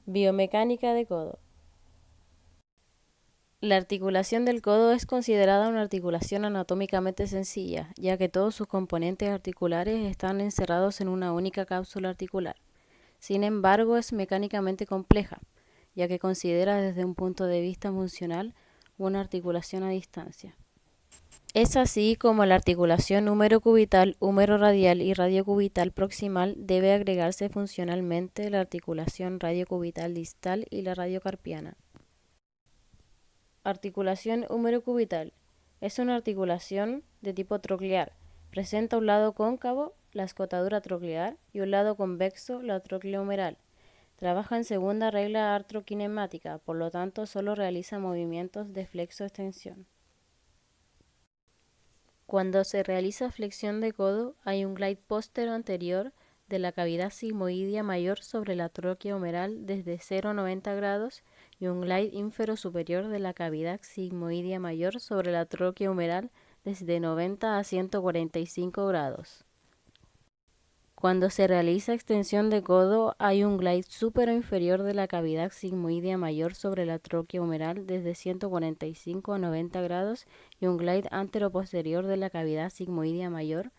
Biomecánica de codo. La articulación del codo es considerada una articulación anatómicamente sencilla, ya que todos sus componentes articulares están encerrados en una única cápsula articular. Sin embargo, es mecánicamente compleja, ya que considera desde un punto de vista funcional una articulación a distancia. Es así como a la articulación húmero-cubital, húmero-radial y radiocubital proximal debe agregarse funcionalmente la articulación radiocubital distal y la radiocarpiana. Articulación húmero-cubital. Es una articulación de tipo troclear. Presenta un lado cóncavo, la escotadura troclear, y un lado convexo, la tróclea humeral. Trabaja en segunda regla artroquinemática, por lo tanto solo realiza movimientos de flexo-extensión. Cuando se realiza flexión de codo, hay un glide póstero-anterior de la cavidad sigmoidea mayor sobre la tróquea humeral desde 0 a 90 grados y un glide ínfero-superior de la cavidad sigmoidea mayor sobre la tróquea humeral desde 90 a 145 grados. Cuando se realiza extensión de codo, hay un glide supero-inferior de la cavidad sigmoidea mayor sobre la tróquea humeral desde 145 a 90 grados y un glide antero-posterior de la cavidad sigmoidea mayor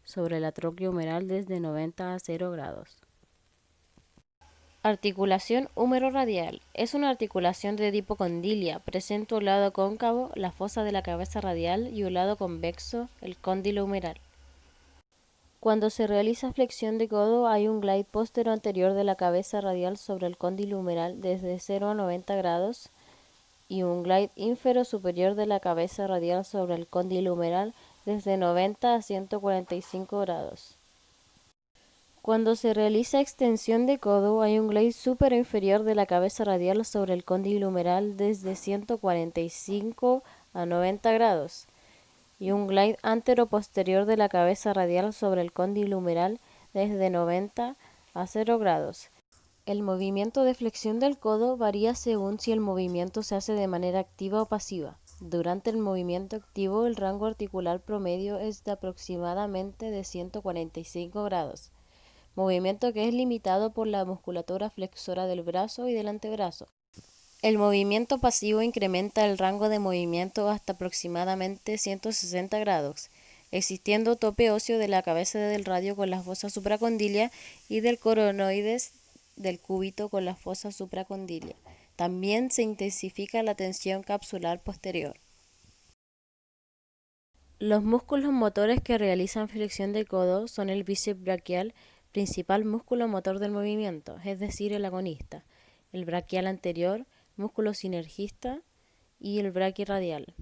sobre la tróquea humeral desde 90 a 0 grados. Articulación húmero-radial. Es una articulación de tipo condilia. Presenta un lado cóncavo, la fosa de la cabeza radial, y un lado convexo, el cóndilo humeral. Cuando se realiza flexión de codo, hay un glide póstero anterior de la cabeza radial sobre el cóndilo humeral desde 0 a 90 grados y un glide ínfero superior de la cabeza radial sobre el cóndilo humeral desde 90 a 145 grados. Cuando se realiza extensión de codo, hay un glide superinferior de la cabeza radial sobre el cóndilo humeral desde 145 a 90 grados y un glide antero-posterior de la cabeza radial sobre el cóndilo humeral desde 90 a 0 grados. El movimiento de flexión del codo varía según si el movimiento se hace de manera activa o pasiva. Durante el movimiento activo, el rango articular promedio es de aproximadamente de 145 grados, movimiento que es limitado por la musculatura flexora del brazo y del antebrazo. El movimiento pasivo incrementa el rango de movimiento hasta aproximadamente 160 grados, existiendo tope óseo de la cabeza del radio con la fosa supracondilia y del coronoides del cúbito con la fosa supracondilia. También se intensifica la tensión capsular posterior. Los músculos motores que realizan flexión de codo son el bíceps braquial, principal músculo motor del movimiento, es decir, el agonista, el braquial anterior, músculo sinergista, y el braquirradial.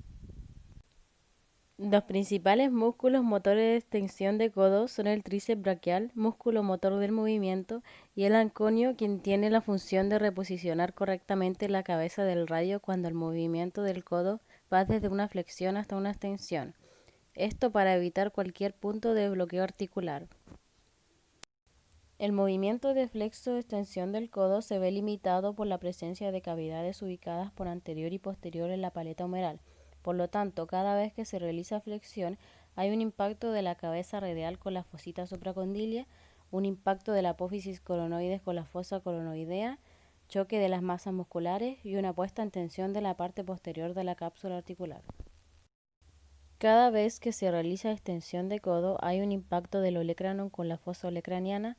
Los principales músculos motores de extensión de codo son el tríceps braquial, músculo motor del movimiento, y el anconio, quien tiene la función de reposicionar correctamente la cabeza del radio cuando el movimiento del codo va desde una flexión hasta una extensión. Esto para evitar cualquier punto de bloqueo articular. El movimiento de flexo-extensión del codo se ve limitado por la presencia de cavidades ubicadas por anterior y posterior en la paleta humeral. Por lo tanto, cada vez que se realiza flexión, hay un impacto de la cabeza radial con la fosita supracondilia, un impacto de la apófisis coronoides con la fosa coronoidea, choque de las masas musculares y una puesta en tensión de la parte posterior de la cápsula articular. Cada vez que se realiza extensión de codo, hay un impacto del olecranon con la fosa olecraniana,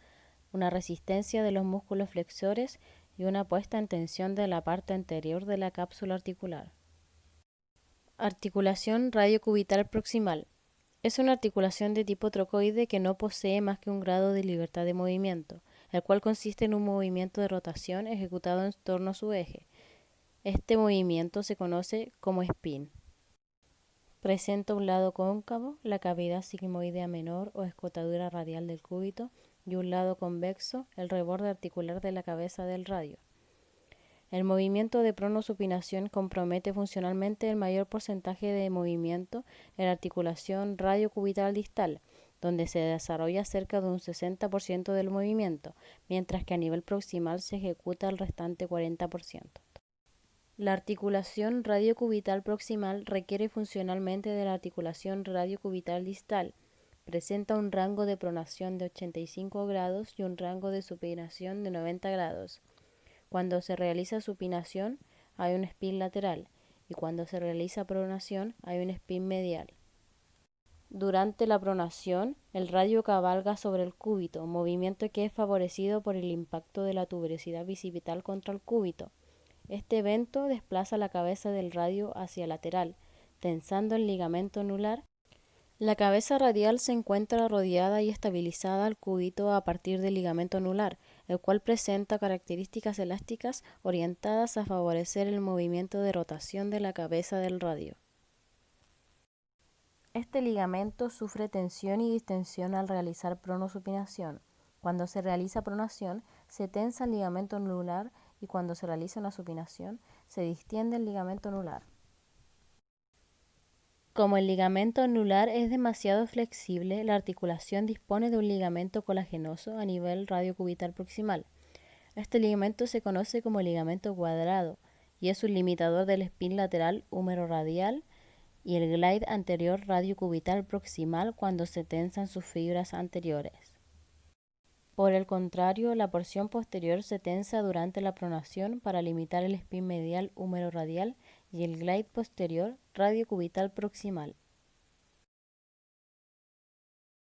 una resistencia de los músculos flexores y una puesta en tensión de la parte anterior de la cápsula articular. Articulación radiocubital proximal. Es una articulación de tipo trocoide que no posee más que un grado de libertad de movimiento, el cual consiste en un movimiento de rotación ejecutado en torno a su eje. Este movimiento se conoce como spin. Presenta un lado cóncavo, la cavidad sigmoidea menor o escotadura radial del cúbito, y un lado convexo, el reborde articular de la cabeza del radio. El movimiento de pronosupinación compromete funcionalmente el mayor porcentaje de movimiento en la articulación radiocubital distal, donde se desarrolla cerca de un 60% del movimiento, mientras que a nivel proximal se ejecuta el restante 40%. La articulación radiocubital proximal requiere funcionalmente de la articulación radiocubital distal. Presenta un rango de pronación de 85 grados y un rango de supinación de 90 grados. Cuando se realiza supinación hay un spin lateral y cuando se realiza pronación hay un spin medial. Durante la pronación, el radio cabalga sobre el cúbito, movimiento que es favorecido por el impacto de la tuberosidad bicipital contra el cúbito. Este evento desplaza la cabeza del radio hacia lateral, tensando el ligamento anular. La cabeza radial se encuentra rodeada y estabilizada al cúbito a partir del ligamento anular, el cual presenta características elásticas orientadas a favorecer el movimiento de rotación de la cabeza del radio. Este ligamento sufre tensión y distensión al realizar pronosupinación. Cuando se realiza pronación, se tensa el ligamento anular y cuando se realiza una supinación, se distiende el ligamento anular. Como el ligamento anular es demasiado flexible, la articulación dispone de un ligamento colagenoso a nivel radiocubital proximal. Este ligamento se conoce como ligamento cuadrado y es un limitador del spin lateral húmero-radial y el glide anterior radiocubital proximal cuando se tensan sus fibras anteriores. Por el contrario, la porción posterior se tensa durante la pronación para limitar el spin medial húmero-radial y el glide posterior radiocubital proximal.